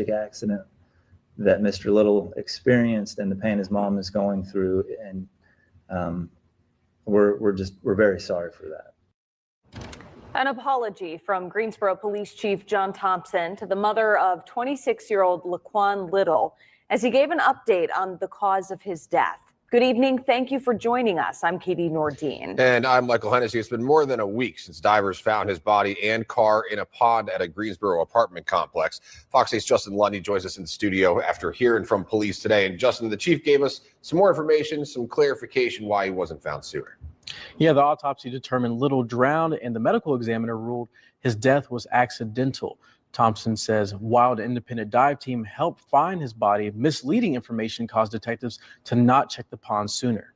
accident that Mr. Little experienced and the pain his mom is going through. And we're very sorry for that. An apology from Greensboro Police Chief John Thompson to the mother of 26-year-old Laquan Little as he gave an update on the cause of his death. Good evening. Thank you for joining us. I'm Katie Nordine. And I'm Michael Hennessy. It's been more than a week since divers found his body and car in a pond at a Greensboro apartment complex. Fox 8's Justin Lundy joins us in the studio after hearing from police today. And Justin, the chief gave us some more information, some clarification why he wasn't found sooner. Yeah, the autopsy determined Little drowned, and the medical examiner ruled his death was accidental. Thompson says while the independent dive team helped find his body, misleading information caused detectives to not check the pond sooner.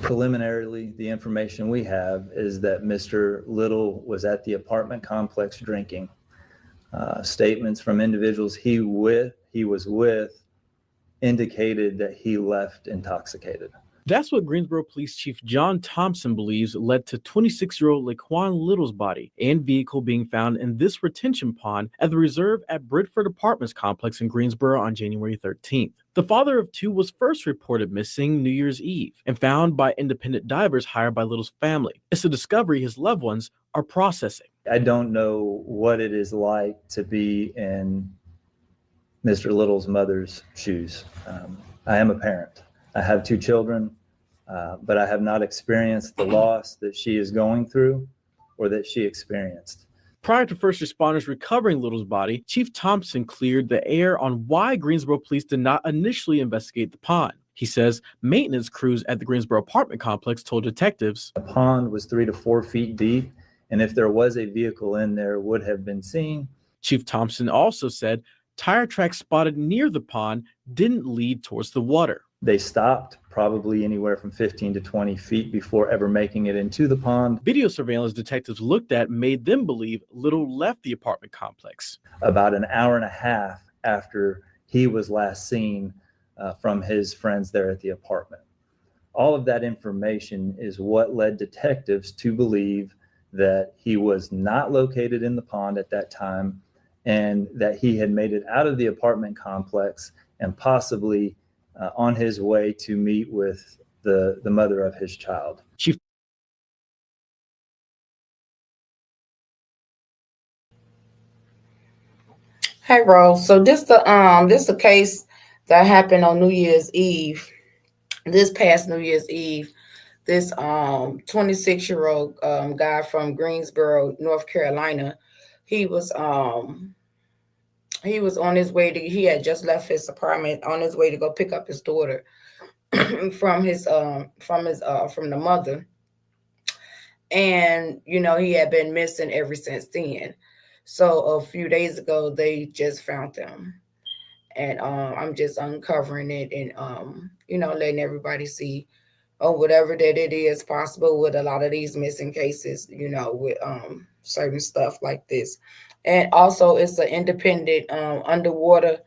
Preliminarily, the information we have is that Mr. Little was at the apartment complex drinking. Statements from individuals he was with indicated that he left intoxicated. That's what Greensboro Police Chief John Thompson believes led to 26-year-old Laquan Little's body and vehicle being found in this retention pond at the reserve at Bridford Apartments complex in Greensboro on January 13th. The father of two was first reported missing New Year's Eve and found by independent divers hired by Little's family. It's a discovery his loved ones are processing. I don't know what it is like to be in Mr. Little's mother's shoes. I am a parent. I have two children, but I have not experienced the loss that she is going through or that she experienced. Prior to first responders recovering Little's body, Chief Thompson cleared the air on why Greensboro police did not initially investigate the pond. He says maintenance crews at the Greensboro apartment complex told detectives the pond was 3 to 4 feet deep, and if there was a vehicle in there, would have been seen. Chief Thompson also said tire tracks spotted near the pond didn't lead towards the water. They stopped probably anywhere from 15 to 20 feet before ever making it into the pond. Video surveillance detectives looked at made them believe Little left the apartment complex. About an hour and a half after he was last seen from his friends there at the apartment. All of that information is what led detectives to believe that he was not located in the pond at that time and that he had made it out of the apartment complex and possibly on his way to meet with the mother of his child. Chief. Hey, Rose. So this a case that happened on New Year's Eve. This past New Year's Eve, this 26-year-old guy from Greensboro, North Carolina, he was on his way to, he had just left his apartment on his way to go pick up his daughter from the mother. And, you know, he had been missing ever since then. So a few days ago, they just found them. And I'm just uncovering it and, you know, letting everybody see whatever that it is possible with a lot of these missing cases, you know, with certain stuff like this. And also it's an independent underwater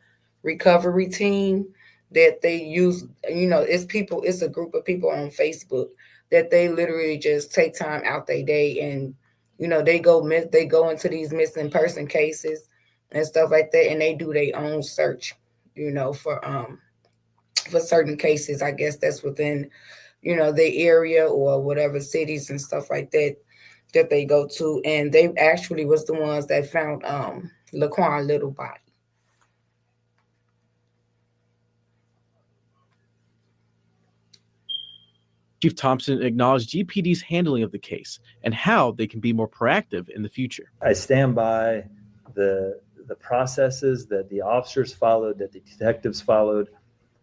recovery team that they use, you know, it's a group of people on Facebook that they literally just take time out their day and, you know, they go into these missing person cases and stuff like that. And they do their own search, you know, for certain cases, I guess that's within, you know, the area or whatever cities and stuff like that they go to. And they actually was the ones that found Laquan Little body. Chief Thompson acknowledged GPD's handling of the case and how they can be more proactive in the future. I stand by the processes that the officers followed, that the detectives followed.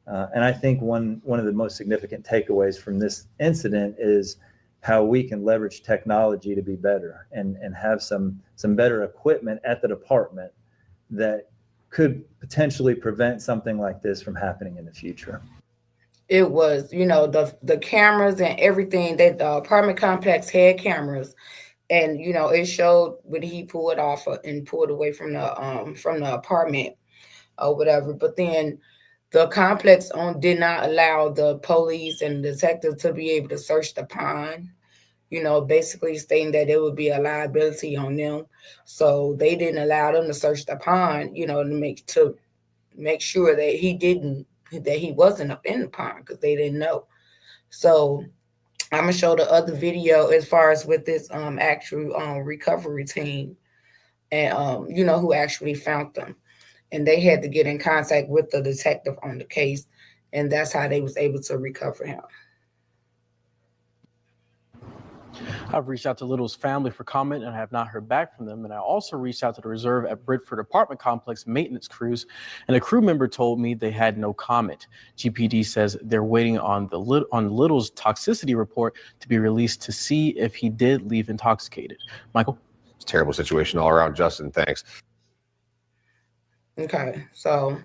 And I think one of the most significant takeaways from this incident is how we can leverage technology to be better and have some better equipment at the department that could potentially prevent something like this from happening in the future. It was, you know, the cameras and everything that the apartment complex had cameras, and you know, it showed when he pulled off and pulled away from the apartment or whatever. But then the complex did not allow the police and detectives to be able to search the pond, basically stating that there would be a liability on them. So they didn't allow them to search the pond, to make sure that he wasn't up in the pond, because they didn't know. So I'm gonna show the other video as far as with this actual recovery team, and who actually found them. And they had to get in contact with the detective on the case, and that's how they was able to recover him. I've reached out to Little's family for comment and I have not heard back from them. And I also reached out to the reserve at Bridford apartment complex maintenance crews, and a crew member told me they had no comment. GPD says they're waiting on Little's toxicity report to be released to see if he did leave intoxicated. Michael? It's a terrible situation all around, Justin. Thanks. Okay, so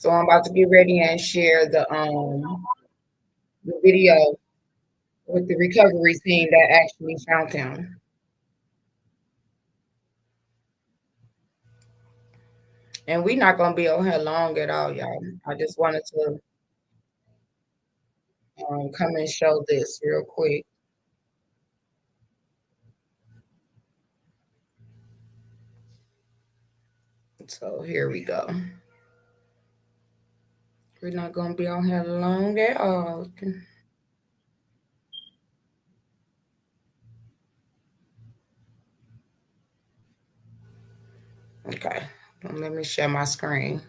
I'm about to get ready and share the video with the recovery team that actually found him. And we're not gonna be on here long at all, y'all. I just wanted to come and show this real quick. So here we go. We're not gonna be on here long at all. Okay, let me share my screen.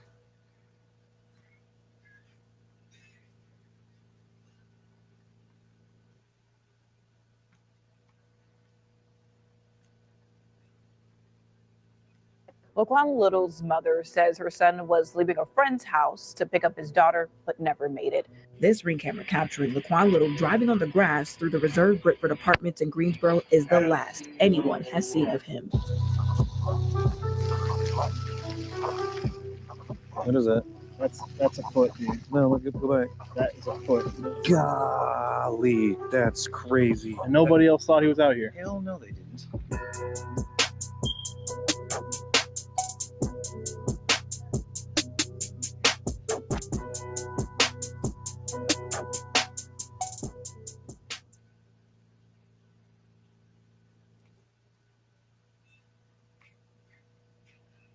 Laquan Little's mother says her son was leaving a friend's house to pick up his daughter, but never made it. This ring camera capturing Laquan Little driving on the grass through the reserved Bridford apartments in Greensboro is the last anyone has seen of him. What is that? That's a foot, dude. No, look, go back. That is a foot. Golly, that's crazy. And nobody else thought he was out here. Hell no, they didn't.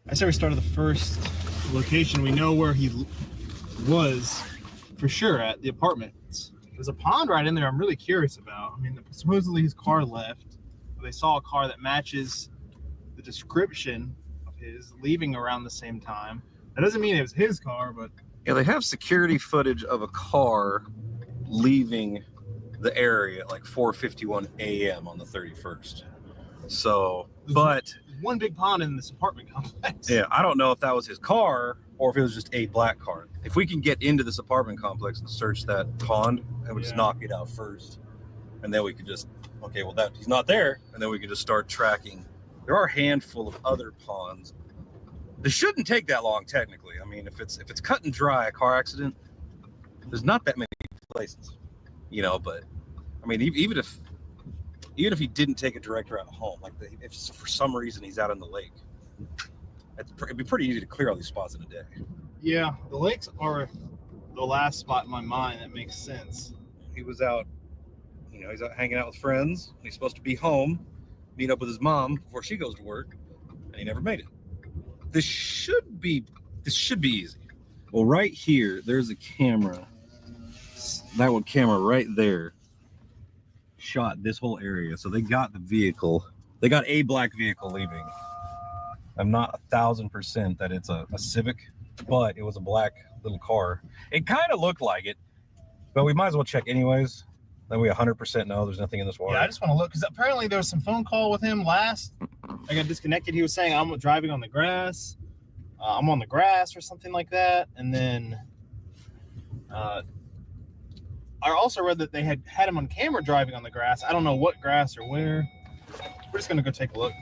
I say we start at the first location. We know where he was for sure at the apartments. There's a pond right in there I'm really curious about. I mean, supposedly his car left. They saw a car that matches the description of his leaving around the same time. That doesn't mean it was his car, but... Yeah, they have security footage of a car leaving the area at like 4:51 a.m. on the 31st. So, but... one big pond in this apartment complex. Yeah, I don't know if that was his car or if it was just a black car. If we can get into this apartment complex and search that pond, I would just knock it out first. And then we could just, okay, well, that he's not there. And then we could just start tracking. There are a handful of other ponds. This shouldn't take that long, technically. I mean, if it's cut and dry, a car accident, there's not that many places, but I mean, even if he didn't take a direct route home, like if for some reason he's out in the lake, it'd be pretty easy to clear all these spots in a day. Yeah, the lakes are the last spot in my mind that makes sense. He was out, he's out hanging out with friends. He's supposed to be home, meet up with his mom before she goes to work, and he never made it. This should be easy. Well, right here, there's a camera. That one camera right there shot this whole area, so they got the vehicle. They got a black vehicle leaving. I'm not 1,000% that it's a Civic, but it was a black little car. It kind of looked like it, but we might as well check anyways. Then we 100% know there's nothing in this water. Yeah, I just want to look, because apparently there was some phone call with him last. I got disconnected. He was saying, I'm driving on the grass. I'm on the grass or something like that. And then I also read that they had him on camera driving on the grass. I don't know what grass or where. We're just going to go take a look.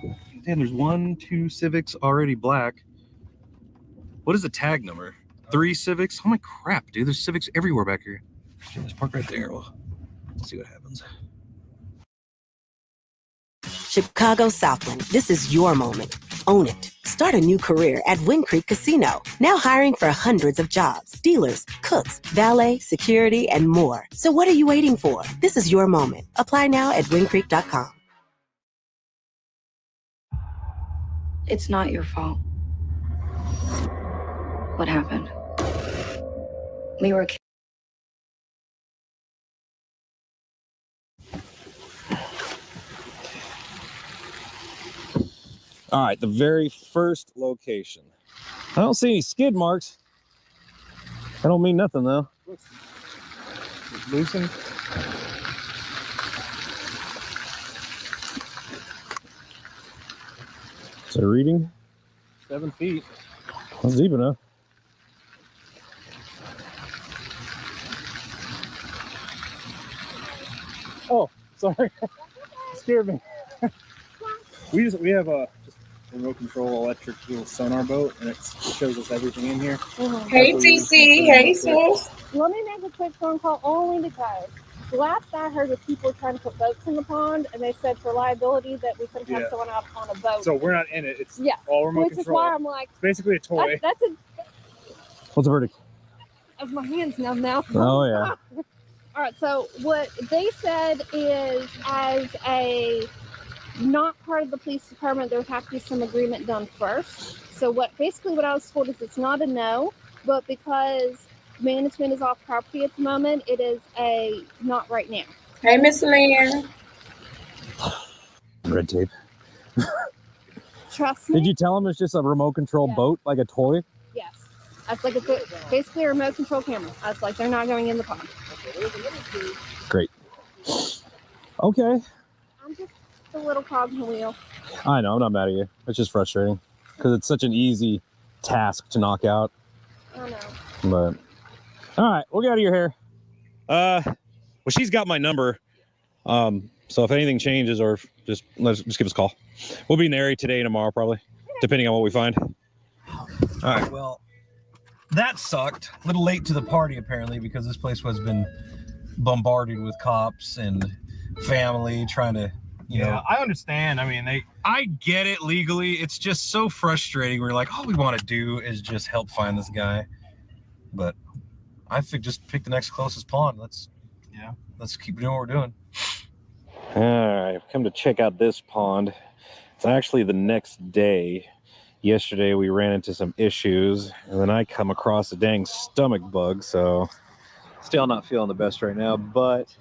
Damn, there's 2 Civics already black. What is the tag number? 3 Civics? Oh my crap, dude. There's Civics everywhere back here. Let's park right there. Well, let's see what happens. Chicago Southland, this is your moment. own it. Start a new career at Wind Creek Casino. Now hiring for hundreds of jobs, dealers, cooks, valet, security, and more. So what are you waiting for? This is your moment. Apply now at windcreek.com. It's not your fault. What happened? We were All right, the very first location. I don't see any skid marks. I don't mean nothing though. Loosened. Is it reading? 7 feet. That's deep enough. Oh, sorry. Scared me. we have a just remote control electric little sonar boat, and it shows us everything in here. Hey, TC. Hey, sis. Let me make a quick phone call only because the last I heard was people trying to put boats in the pond, and they said for liability that we couldn't have someone out on a boat. So we're not in it. It's yeah, all remote which control. is why I'm like, it's basically a toy. That's a. What's the verdict? Of my hands numb now. Oh yeah. All right. So what they said is, as a not part of the police department, there would have to be some agreement done first. So what I was told is it's not a no, but because management is off property at the moment, it is a not right now. Hey, Miss Lynn. Red tape. Trust me. Did you tell him it's just a remote control boat, like a toy? Yes. That's like basically a remote control camera. That's like they're not going in the pond. Great. Okay. I'm just a little cog in the wheel. I know, I'm not mad at you. It's just frustrating because it's such an easy task to knock out. I know. But all right, we'll get out of your hair. Well, she's got my number. So if anything changes, or just give us a call. We'll be in the area today and tomorrow, probably, depending on what we find. All right, well, that sucked. A little late to the party, apparently, because this place has been bombarded with cops and family trying to, you know. I understand. I mean, I get it legally. It's just so frustrating. We're like, all we want to do is just help find this guy. But I think just pick the next closest pond. Let's keep doing what we're doing. All right, I've come to check out this pond. It's actually the next day. Yesterday we ran into some issues, and then I come across a dang stomach bug, so still not feeling the best right now. But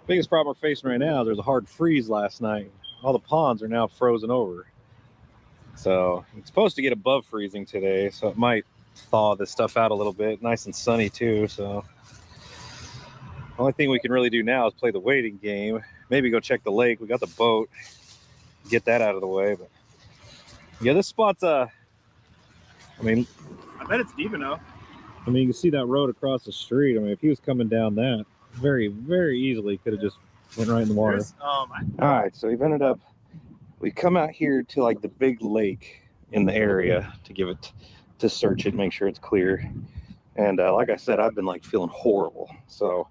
biggest problem we're facing right now is there's a hard freeze last night. All the ponds are now frozen over. So it's supposed to get above freezing today, so it might thaw this stuff out a little bit. Nice and sunny too, so the only thing we can really do now is play the waiting game. Maybe go check the lake. We got the boat. Get that out of the way. But yeah, this spot's I mean, I bet it's deep enough. I mean, you can see that road across the street. I mean, if he was coming down that, very, very easily could have just went right in the water. All right, so we've ended up, we come out here to like the big lake in the area to search it, make sure it's clear. And like I said, I've been like feeling horrible. So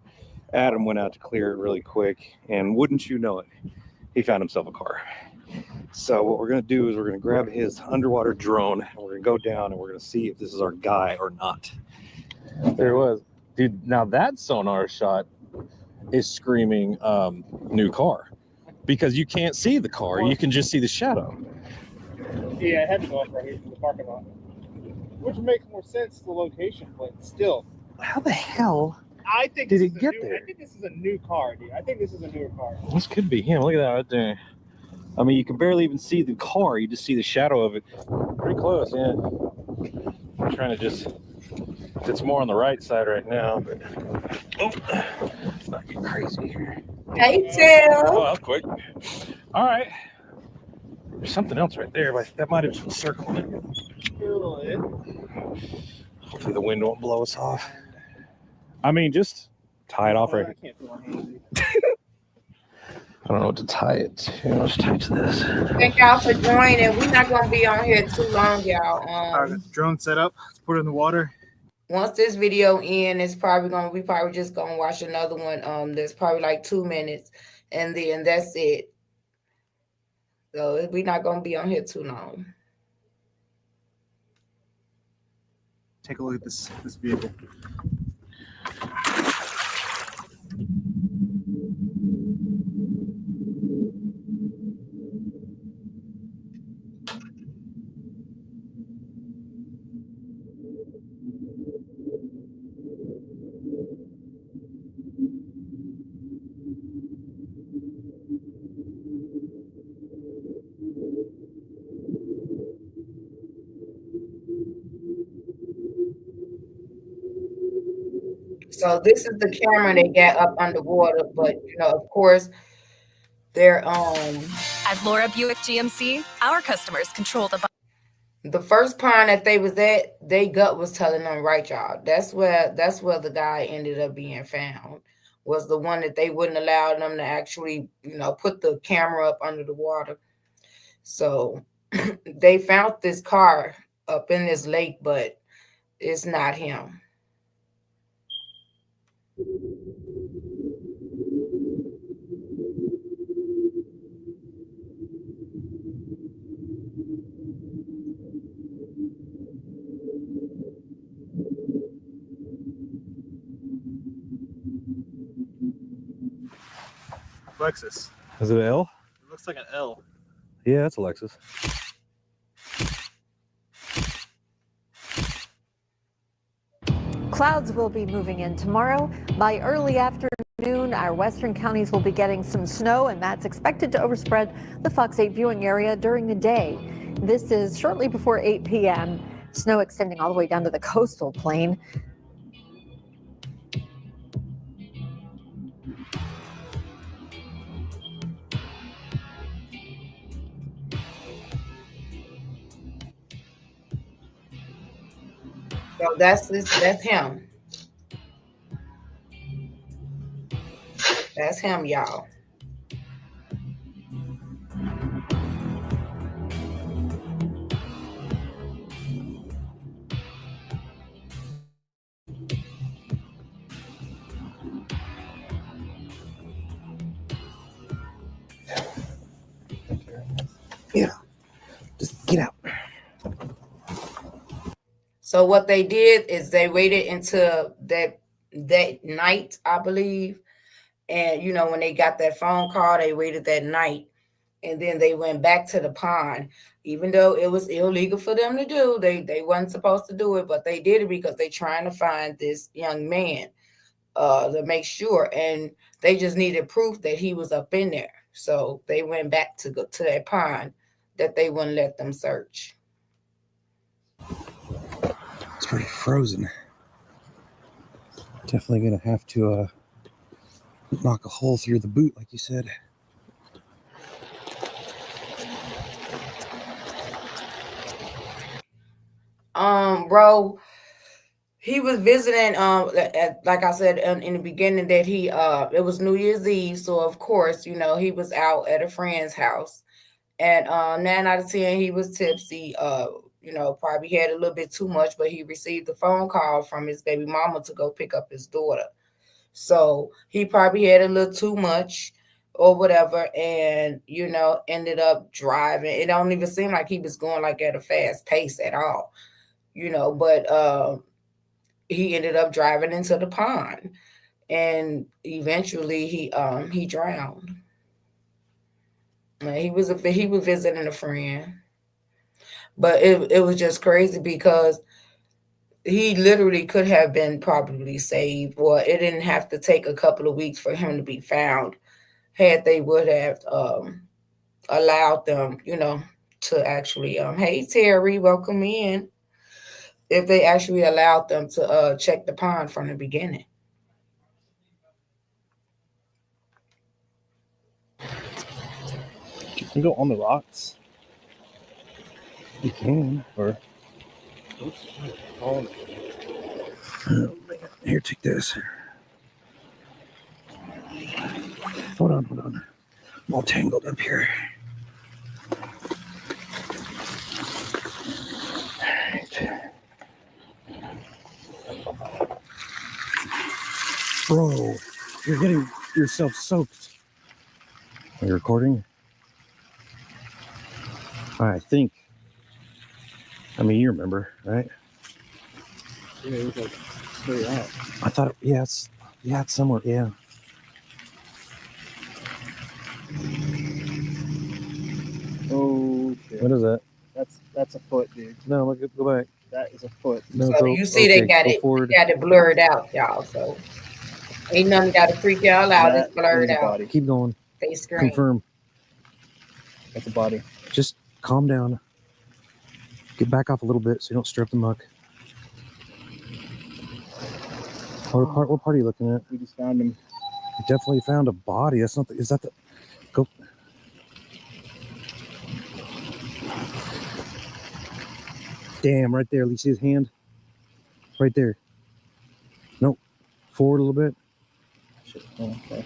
Adam went out to clear it really quick, and wouldn't you know it, he found himself a car. So what we're going to do is we're going to grab his underwater drone, and we're going to go down and we're going to see if this is our guy or not. There it was. Dude, now that sonar shot is screaming new car, because you can't see the car. You can just see the shadow. Yeah, I had to go up right here to the parking lot. Which makes more sense to the location, but still. How the hell I think did it get there? I think this is a new car, dude. I think this is a newer car. This could be him. Look at that right there. I mean, you can barely even see the car. You just see the shadow of it. Pretty close, yeah. I'm trying to just, it's more on the right side right now, but let's not get crazy here. Hey, Tim. Oh, that was quick. All right. There's something else right there, but that might have been circling it. Hopefully the wind won't blow us off. I mean, just tie it off right here. I can't feel my hands. I don't know what to tie it to. Let's tie it to this. Thank y'all for joining. We're not gonna be on here too long, y'all. All right, got the drone set up. Let's put it in the water. Once this video ends, we probably just gonna watch another one. There's probably like 2 minutes, and then that's it. So we're not gonna be on here too long. Take a look at this vehicle. So this is the camera they got up underwater, but of course, they're At Laura Buick GMC, our customers control the first pond that they was at, they gut was telling them, right, y'all. That's where the guy ended up being found. Was the one that they wouldn't allow them to actually, put the camera up under the water. So they found this car up in this lake, but it's not him. Lexus. Is it an L? It looks like an L. Yeah, that's a Lexus. Clouds will be moving in tomorrow. By early afternoon, our western counties will be getting some snow, and that's expected to overspread the Fox 8 viewing area during the day. This is shortly before 8 p.m. Snow extending all the way down to the coastal plain. So that's him. That's him, y'all. Yeah, just get out. So what they did is they waited until that night, I believe. And, when they got that phone call, they waited that night. And then they went back to the pond. Even though it was illegal for them to do, they wasn't supposed to do it, but they did it because they're trying to find this young man to make sure. And they just needed proof that he was up in there. So they went back to that pond that they wouldn't let them search. It's pretty frozen. Definitely gonna have to knock a hole through the boot, like you said. Bro, he was visiting. Like I said in the beginning, that it was New Year's Eve, so of course, he was out at a friend's house, and 9 out of 10, he was tipsy. Probably had a little bit too much, but he received a phone call from his baby mama to go pick up his daughter. So he probably had a little too much or whatever, and, ended up driving. It don't even seem like he was going like at a fast pace at all, but he ended up driving into the pond, and eventually he drowned. He was visiting a friend. But it was just crazy because he literally could have been probably saved, or it didn't have to take a couple of weeks for him to be found had they would have allowed them, to actually, hey, Terry, welcome in. If they actually allowed them to check the pond from the beginning. You can go on the rocks. You can, or here, take this. Hold on. I'm all tangled up here. Alright. Bro, you're getting yourself soaked. Are you recording? I think. I mean, you remember, right? Yeah, it was like straight out. I thought, it's somewhere, yeah. Oh shit. What is that? That's a foot, dude. No, look, go back. That is a foot. No, So you see they got it blurred out, y'all. So ain't nothing got to freak y'all out. It's blurred out. Body. Keep going. They scream. Confirm. That's a body. Just calm down. Get back off a little bit so you don't stir up the muck. What part are you looking at? We just found him. You definitely found a body. That's not the, is that the, go. Damn, right there. You see his hand? Right there. Nope. Forward a little bit. Shit. Oh, okay.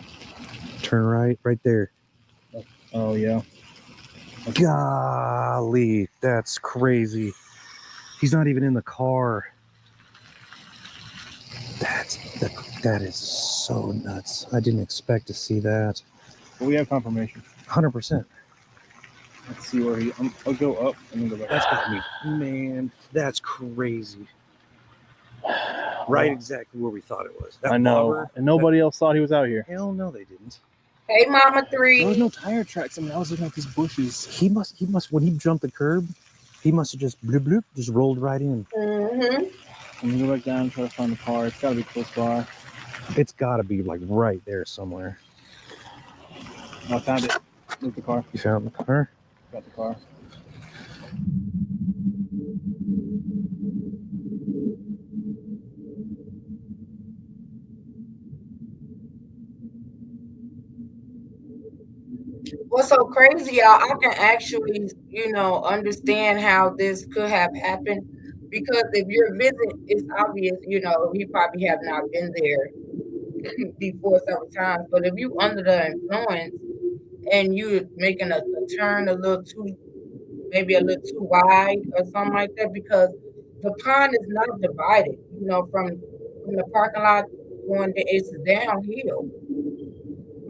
Turn right there. Oh, yeah. Golly, that's crazy. He's not even in the car. That is so nuts. I didn't expect to see that. But we have confirmation. 100%. Let's see where I'll go up and then go back. That's got me. Man, that's crazy. Right exactly where we thought it was. That I know. bobber, And nobody else thought he was out here. Hell no, they didn't. Hey, Mama 3. There was no tire tracks. I mean, I was looking at these bushes. He must, when he jumped the curb, he must have just bloop, bloop, just rolled right in. Mm-hmm. I'm gonna go back down and try to find the car. It's gotta be close by. It's gotta be like right there somewhere. I found it. Look the car. You found the car? Got the car. What's so crazy, y'all? I can actually, understand how this could have happened, because if your visit is obvious, he probably have not been there before several times. But if you under the influence and you making a turn maybe a little too wide or something like that, because the pond is not divided, from the parking lot going to, it's downhill.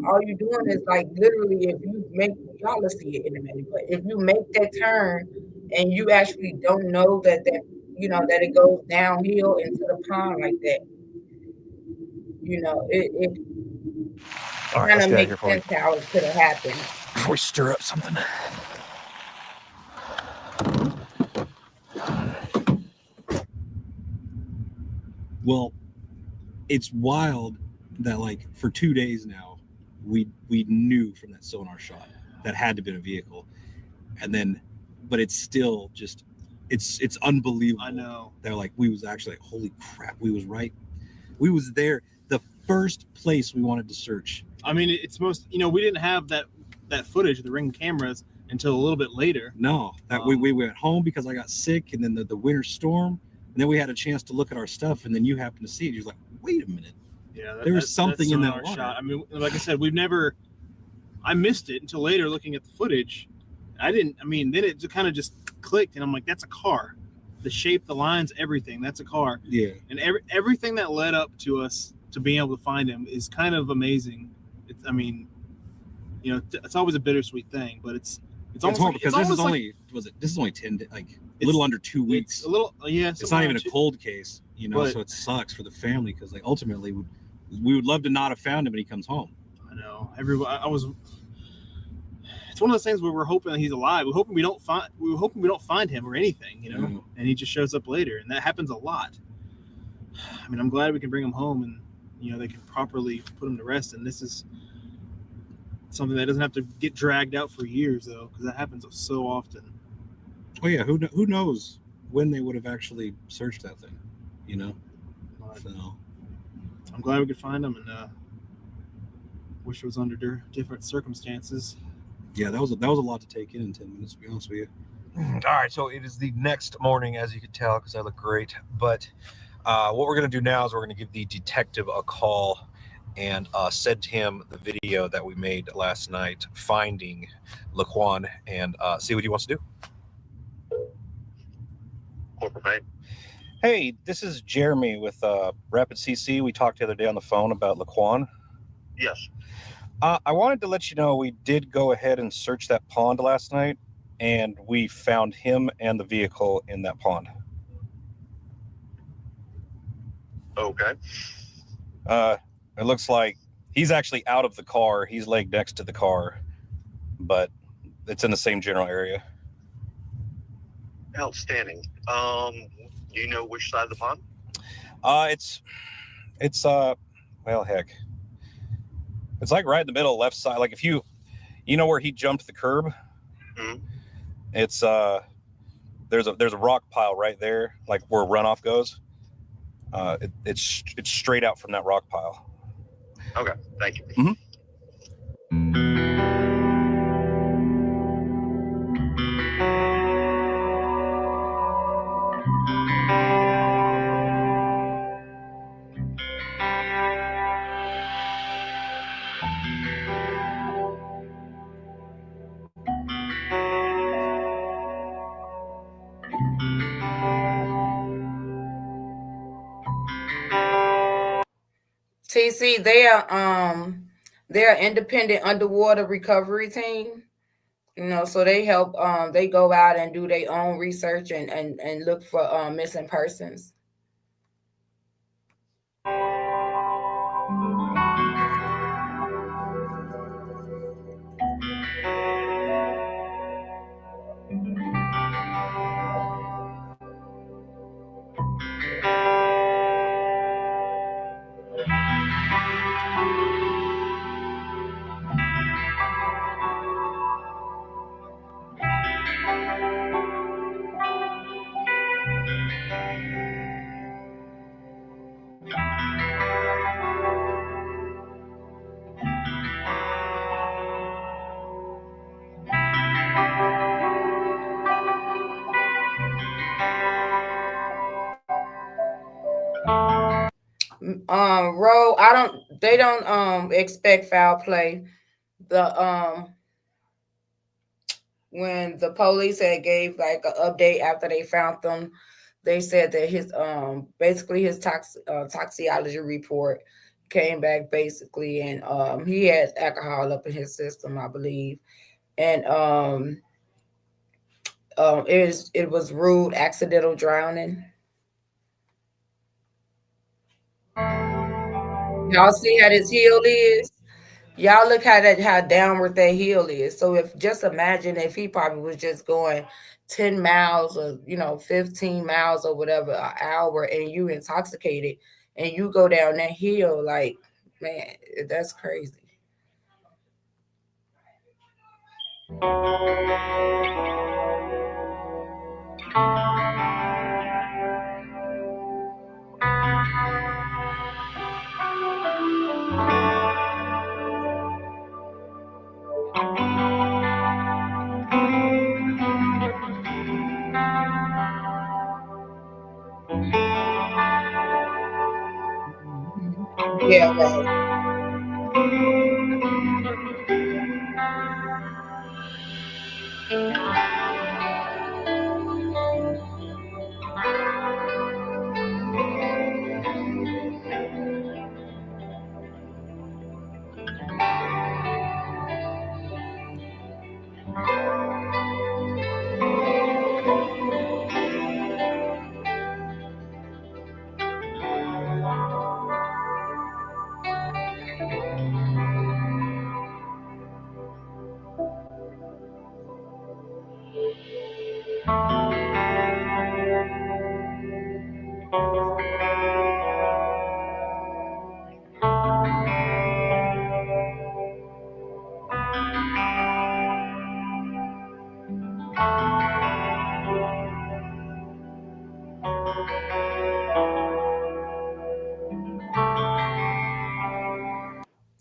All you're doing is like literally, if you make, y'all will see it in a minute, but if you make that turn and you actually don't know that it goes downhill into the pond like that, it kind of makes sense how it could have happened. Before we stir up something. Well, it's wild that like for 2 days now, we knew from that sonar shot that had to be a vehicle, and then, but it's still just, it's unbelievable. I know. They're like, we was actually like, holy crap, we was right. We was there. The first place we wanted to search. I mean, it's we didn't have that footage of the Ring cameras until a little bit later. No, that we went home because I got sick, and then the winter storm, and then we had a chance to look at our stuff, and then you happened to see it. You're like, wait a minute. Yeah, there was something in that water. Shot. I mean, like I said, I missed it until later looking at the footage. Then it kind of just clicked, and I'm like, that's a car. The shape, the lines, everything, that's a car. Yeah. And everything that led up to us to being able to find him is kind of amazing. It's always a bittersweet thing, but it's almost hard because this is only 10 days, like a little under 2 weeks. A little, yeah. It's not even a cold case, so it sucks for the family, because like ultimately we would love to not have found him when he comes home. I know. It's one of those things where we're hoping that he's alive. We're hoping we don't find him or anything, Mm-hmm. and he just shows up later, and that happens a lot. I mean, I'm glad we can bring him home, and they can properly put him to rest. And this is something that doesn't have to get dragged out for years, though, because that happens so often. Oh yeah, who knows when they would have actually searched that thing, So I'm glad we could find him, and wish it was under different circumstances. Yeah, that was a lot to take in 10 minutes, to be honest with you. All right, so it is the next morning, as you can tell, because I look great. But what we're going to do now is we're going to give the detective a call and send him the video that we made last night finding Laquan, and see what he wants to do. Okay. Hey, this is Jeremy with Rapid CC. We talked the other day on the phone about Laquan. Yes. I wanted to let you know we did go ahead and search that pond last night. and we found him and the vehicle in that pond. Okay. It looks like he's actually out of the car. He's laying next to the car, but it's in the same general area. Outstanding. Do you know which side of the pond? It's well, heck, it's like right in the middle, left side. Like if you know where he jumped the curb, it's there's a rock pile right there, like where runoff goes. It's straight out from that rock pile. Okay, thank you. TC, they're independent underwater recovery team. So they help. They go out and do their own research and look for missing persons. They don't expect foul play. When the police had gave like an update after they found them, they said that his basically his toxicology report came back basically, and he has alcohol up in his system, I believe, and it was ruled accidental drowning. Y'all see how this heel is? Y'all look how downward that heel is. So just imagine if he probably was just going 10 miles or 15 miles or whatever an hour, and you intoxicated and you go down that hill, like, man, that's crazy. Yeah, right.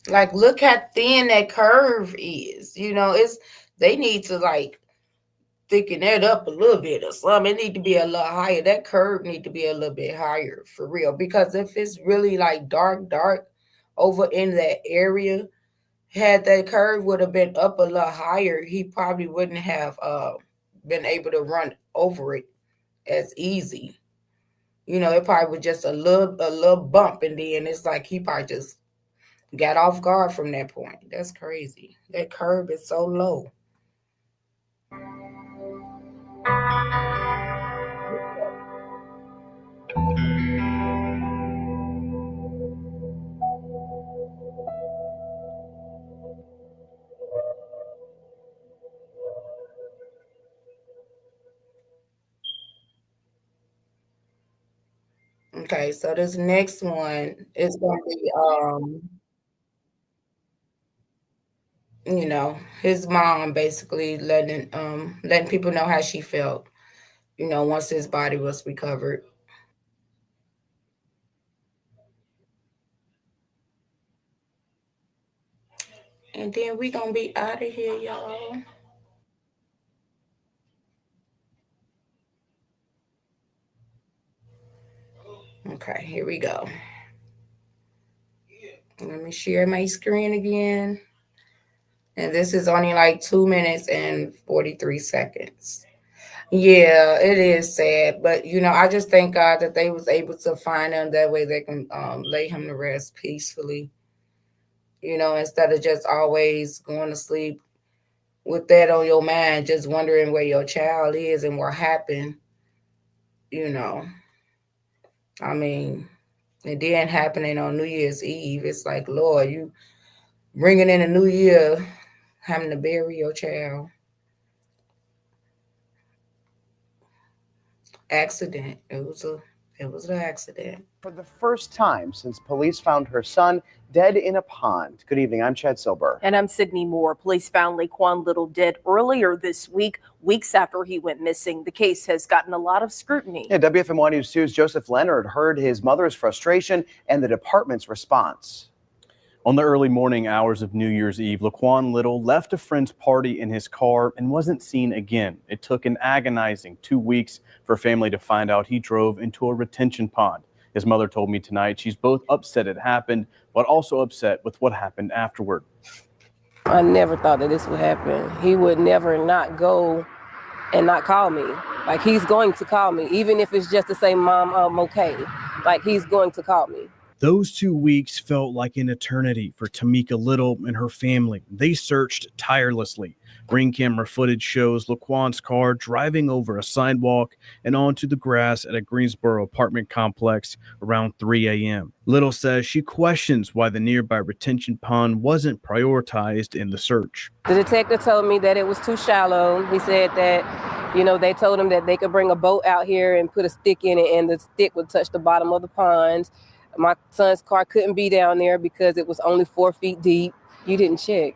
Like, look how thin that curve is. They need to like thicken that up a little bit or something. It need to be a little higher. That curve need to be a little bit higher for real. Because if it's really like dark over in that area, had that curve would have been up a lot higher, he probably wouldn't have been able to run over it as easy. It probably was just a little bump, and then it's like he probably just got off guard from that point. That's crazy. That curve is so low. Okay, so this next one is gonna be his mom basically letting people know how she felt, once his body was recovered. And then we gonna be out of here, y'all. Okay, here we go. Let me share my screen again. And this is only like 2 minutes and 43 seconds. Yeah, it is sad, but I just thank God that they was able to find him. That way they can lay him to rest peacefully. Instead of just always going to sleep with that on your mind, just wondering where your child is and what happened. I mean, it didn't happening on New Year's Eve. It's like, Lord, you bringing in a new year, having to bury your child. Accident. It was an accident. For the first time since police found her son dead in a pond. Good evening, I'm Chad Silber. And I'm Sydney Moore. Police found Laquan Little dead earlier this week, weeks after he went missing. The case has gotten a lot of scrutiny. Yeah, WFMY News 2's Joseph Leonard heard his mother's frustration and the department's response. On the early morning hours of New Year's Eve, Laquan Little left a friend's party in his car and wasn't seen again. It took an agonizing 2 weeks for family to find out he drove into a retention pond. His mother told me tonight she's both upset it happened, but also upset with what happened afterward. I never thought that this would happen. He would never not go and not call me. Like, he's going to call me, even if it's just to say, Mom, I'm okay. Like, he's going to call me. Those 2 weeks felt like an eternity for Tamika Little and her family. They searched tirelessly. Ring camera footage shows Laquan's car driving over a sidewalk and onto the grass at a Greensboro apartment complex around 3 a.m. Little says she questions why the nearby retention pond wasn't prioritized in the search. The detective told me that it was too shallow. He said that, they told him that they could bring a boat out here and put a stick in it and the stick would touch the bottom of the pond. My son's car couldn't be down there because it was only 4 feet deep. You didn't check.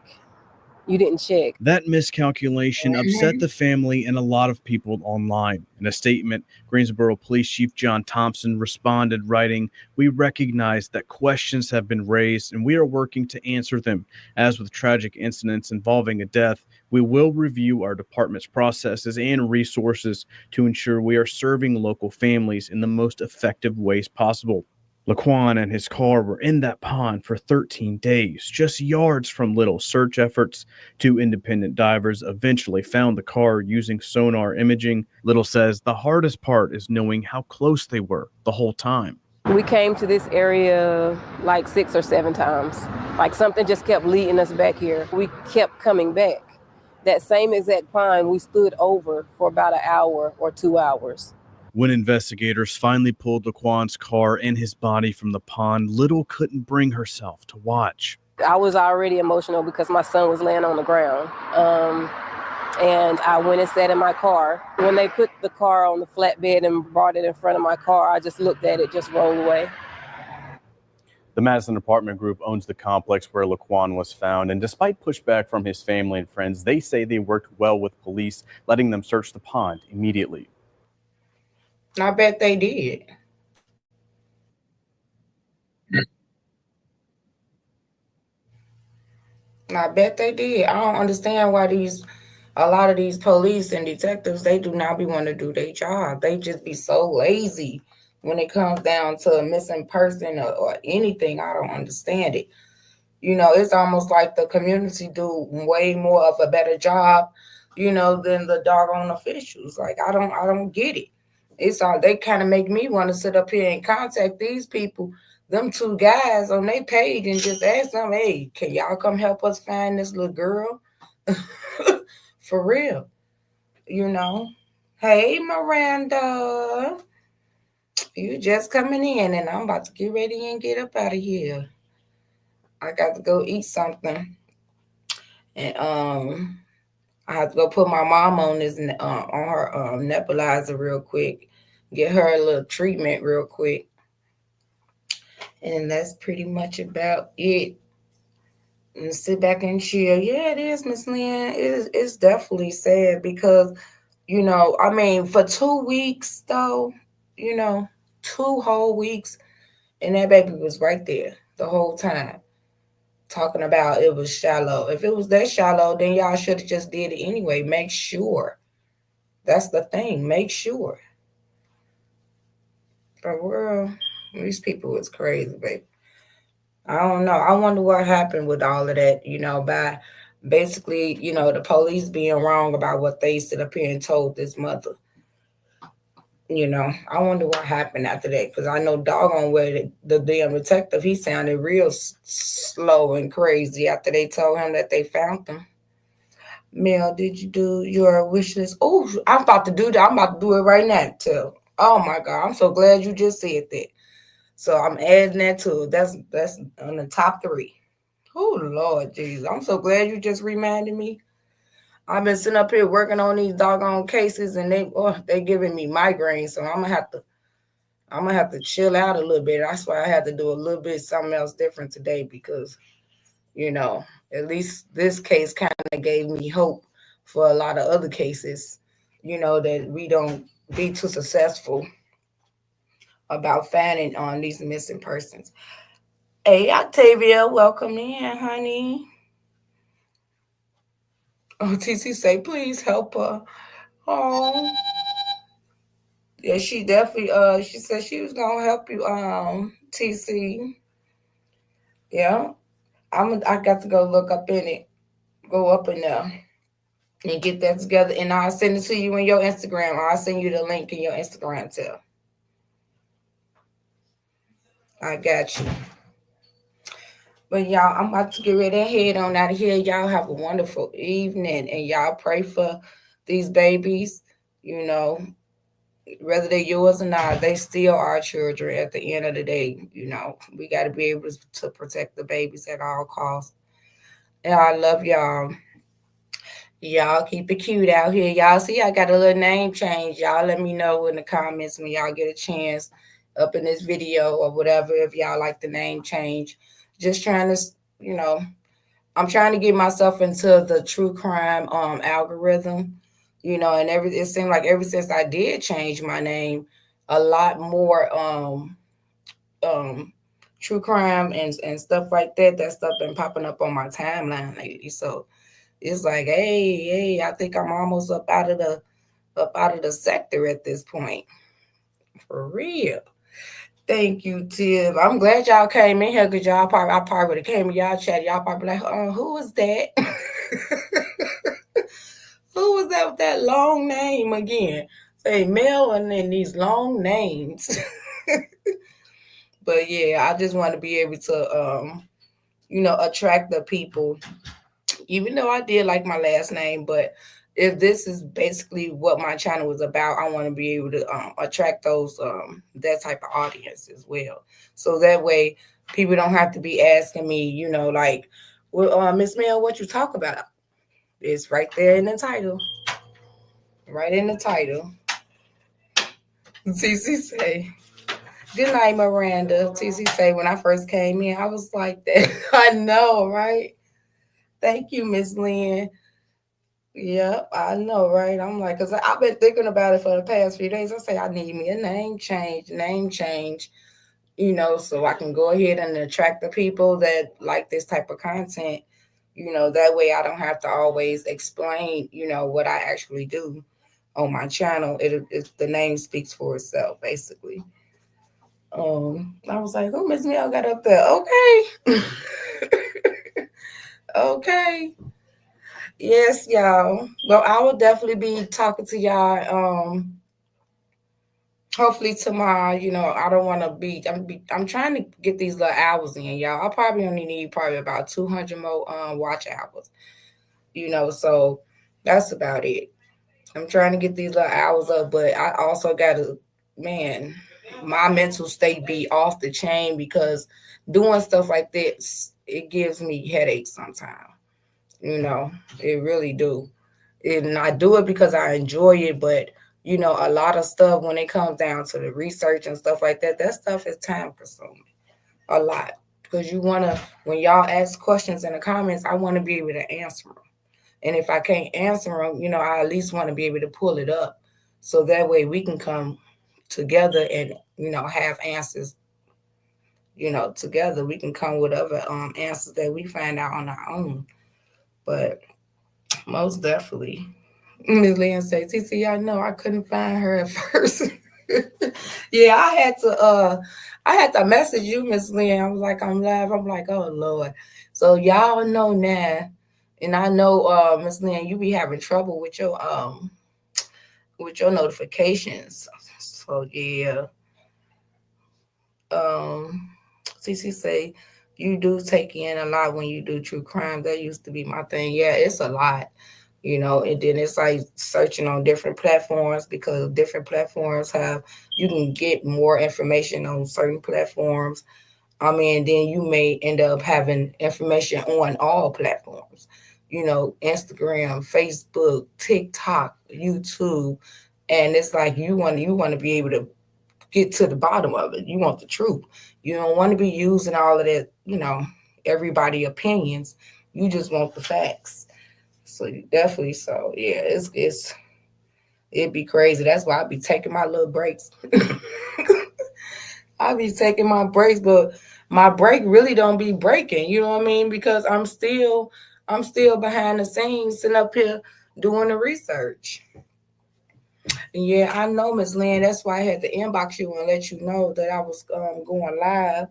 That miscalculation upset the family and a lot of people online. In a statement, Greensboro Police Chief John Thompson responded, writing, "We recognize that questions have been raised and we are working to answer them. As with tragic incidents involving a death, we will review our department's processes and resources to ensure we are serving local families in the most effective ways possible." Laquan and his car were in that pond for 13 days, just yards from Little's search efforts. 2 independent divers eventually found the car using sonar imaging. Little says the hardest part is knowing how close they were the whole time. We came to this area like 6 or 7 times. Like, something just kept leading us back here. We kept coming back. That same exact pond we stood over for about an hour or 2 hours. When investigators finally pulled Laquan's car and his body from the pond, Little couldn't bring herself to watch. I was already emotional because my son was laying on the ground. And I went and sat in my car. When they put the car on the flatbed and brought it in front of my car, I just looked at it, just rolled away. The Madison Apartment Group owns the complex where Laquan was found, and despite pushback from his family and friends, they say they worked well with police, letting them search the pond immediately. I bet they did. I bet they did. I don't understand why a lot of these police and detectives, they do not be wanting to do their job. They just be so lazy when it comes down to a missing person or anything. I don't understand it. It's almost like the community do way more of a better job, than the doggone officials. Like, I don't get it. It's all, they kind of make me want to sit up here and contact these people, them 2 guys on their page, and just ask them, hey, can y'all come help us find this little girl? For real. Hey, Miranda, you just coming in and I'm about to get ready and get up out of here. I got to go eat something. And I have to go put my mom on her nebulizer real quick. Get her a little treatment real quick. And that's pretty much about it. And sit back and chill. Yeah, it is, Miss Lynn. It's definitely sad because, I mean, for 2 weeks though, 2 whole weeks, and that baby was right there the whole time, talking about it was shallow. If it was that shallow, then y'all should have just did it anyway. Make sure. That's the thing. Make sure. But world, these people is crazy, baby. I don't know. I wonder what happened with all of that, by basically, the police being wrong about what they sit up here and told this mother. I wonder what happened after that, because I know doggone well the damn detective, he sounded real slow and crazy after they told him that they found them. Mel, did you do your wish list? Oh, I'm about to do that. I'm about to do it right now, too. Oh, my God. I'm so glad you just said that. So I'm adding that to it. That's on the top 3. Oh, Lord Jesus. I'm so glad you just reminded me. I've been sitting up here working on these doggone cases, and they giving me migraines. So I'm gonna have to chill out a little bit. That's why I had to do a little bit something else different today, because, at least this case kind of gave me hope for a lot of other cases, that we don't be too successful about finding on these missing persons. Hey, Octavia, welcome in, honey. Oh, TC say, please help her. Oh, yeah, she definitely. She said she was gonna help you, TC. Yeah, I got to go look up in it, go up in there, and get that together, and I'll send it to you in your Instagram. I'll send you the link in your Instagram too. I got you. But y'all, I'm about to get ready to head on out of here. Y'all have a wonderful evening, and y'all pray for these babies. Whether they're yours or not, they still are children at the end of the day. We got to be able to protect the babies at all costs. And I love y'all. Y'all keep it cute out here. Y'all see, I got a little name change. Y'all let me know in the comments when y'all get a chance up in this video or whatever, if y'all like the name change. Just trying to, I'm trying to get myself into the true crime algorithm, and it seemed like ever since I did change my name, a lot more true crime and stuff like that stuff been popping up on my timeline lately. So it's like, hey, I think I'm almost up out of the sector at this point. For real. Thank you, Tiff. I'm glad y'all came in here, because I probably would have came in y'all chat. Y'all probably like, who was that? Who was that with that long name again? Say Mel and then these long names. But yeah, I just want to be able to, attract the people, even though I did like my last name. But if this is basically what my channel was about, I want to be able to attract those that type of audience as well. So that way people don't have to be asking me, like, well, Miss Mel, what you talk about? It's right there in the title. Right in the title. TC say, good night, Miranda. TC say, when I first came in, I was like that. I know, right? Thank you, Miss Lynn. Yep, I know, right? I'm like, because I've been thinking about it for the past few days. I say I need me a name change, so I can go ahead and attract the people that like this type of content. That way I don't have to always explain, what I actually do on my channel. It the name speaks for itself, basically. I was like, oh, Miss Mel got up there. Okay. Okay. Yes, y'all. Well, I will definitely be talking to y'all. Hopefully tomorrow. I don't want to be. I'm trying to get these little hours in, y'all. I probably only need about 200 more watch hours. So that's about it. I'm trying to get these little hours up, but I also got to, my mental state be off the chain, because doing stuff like this, it gives me headaches sometimes. It really do. And I do it because I enjoy it, but a lot of stuff when it comes down to the research and stuff like that, that stuff is time consuming. a lot. Because you want to, when y'all ask questions in the comments, I want to be able to answer them. And if I can't answer them, I at least want to be able to pull it up. So that way we can come together and, have answers, together. We can come with other answers that we find out on our own. But most definitely, Ms. Lynn say, TC, I know I couldn't find her at first. Yeah, I had to message you, Miss Lynn. I was like, I'm live. I'm like, oh Lord. So y'all know now, and I know Miss Lynn, you be having trouble with your notifications. So yeah. CC say you do take in a lot when you do true crime. That used to be my thing. Yeah, it's a lot. And then it's like searching on different platforms, because different platforms you can get more information on certain platforms. Then you may end up having information on all platforms, Instagram, Facebook, TikTok, YouTube. And it's like, you want to be able to get to the bottom of it. You want the truth. You don't want to be using all of that, everybody opinions. You just want the facts. So definitely, so yeah, it'd be crazy. That's why I be taking my little breaks. I be taking my breaks, but my break really don't be breaking. You know what I mean? Because I'm still behind the scenes, sitting up here doing the research. And yeah, I know, Ms. Lynn. That's why I had to inbox you and let you know that I was going live,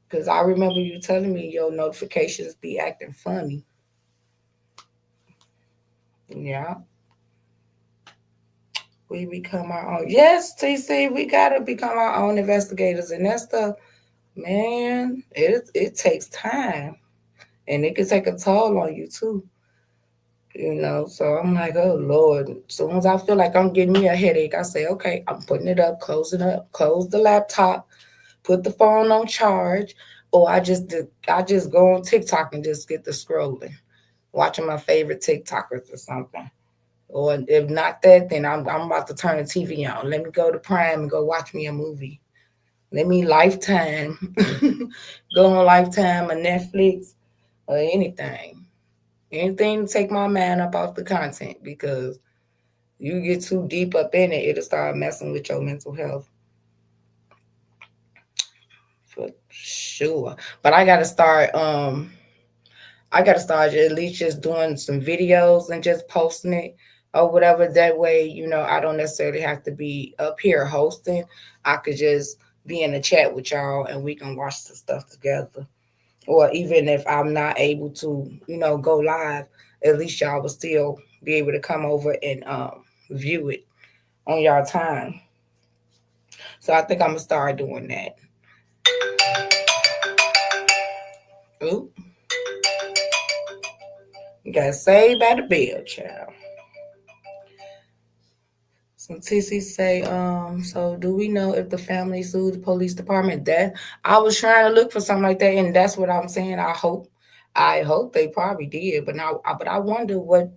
because I remember you telling me your notifications be acting funny. Yeah. We become our own. Yes, TC, we got to become our own investigators. And that's man, it takes time. And it can take a toll on you too. So I'm like, oh Lord. As soon as I feel like I'm getting me a headache, I say, okay, I'm putting it up, close the laptop, put the phone on charge, or I just go on TikTok and just get the scrolling, watching my favorite TikTokers or something. Or if not that, then I'm about to turn the TV on. Let me go to Prime and go watch me a movie. Let me Lifetime, go on Lifetime or Netflix or anything. Anything to take my mind up off the content, because you get too deep up in it, it'll start messing with your mental health. For sure. But I gotta start at least just doing some videos and just posting it or whatever. That way, I don't necessarily have to be up here hosting. I could just be in the chat with y'all and we can watch the stuff together. Or even if I'm not able to, go live, at least y'all will still be able to come over and view it on y'all time. So I think I'm gonna start doing that. Oop. You got saved by the bell, child. So TC say, so do we know if the family sued the police department? That I was trying to look for something like that, and that's what I'm saying. I hope they probably did, but I wonder what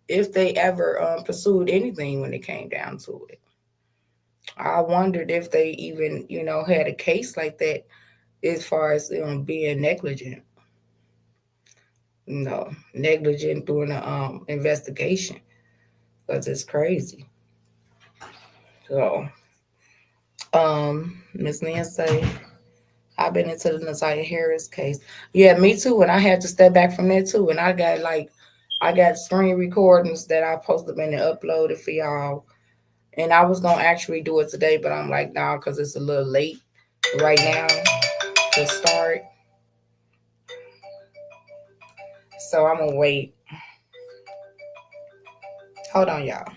if they ever pursued anything when it came down to it. I wondered if they even, had a case like that as far as being negligent. Negligent during the investigation, because it's crazy. So, Ms. Lynn say, I've been into the Nasiah Harris case. Yeah, me too. And I had to step back from that too. And I got screen recordings that I posted and uploaded for y'all. And I was gonna actually do it today, but I'm like, nah, because it's a little late right now to start. So I'm gonna wait. Hold on, y'all.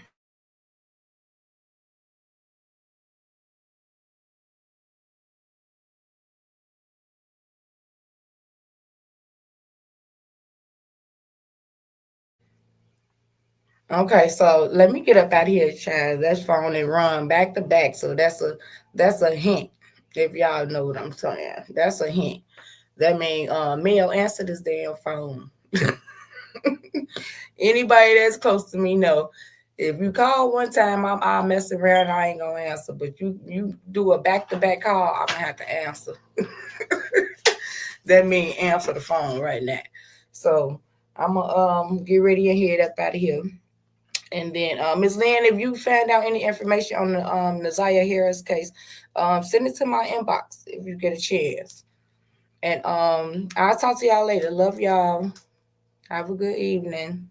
Okay, so let me get up out here, child. That's phone and run back to back. So that's a hint. If y'all know what I'm saying, that's a hint. That means Mel, answer this damn phone. Anybody that's close to me know If you call one time, I'll mess around. I ain't gonna answer. But you do a back-to-back call, I'm gonna have to answer. That means answer the phone right now. So I'm gonna get ready and head up out of here. And then Ms. Lynn, if you found out any information on the Naziah Harris case, send it to my inbox if you get a chance. And I'll talk to y'all later. Love y'all. Have a good evening.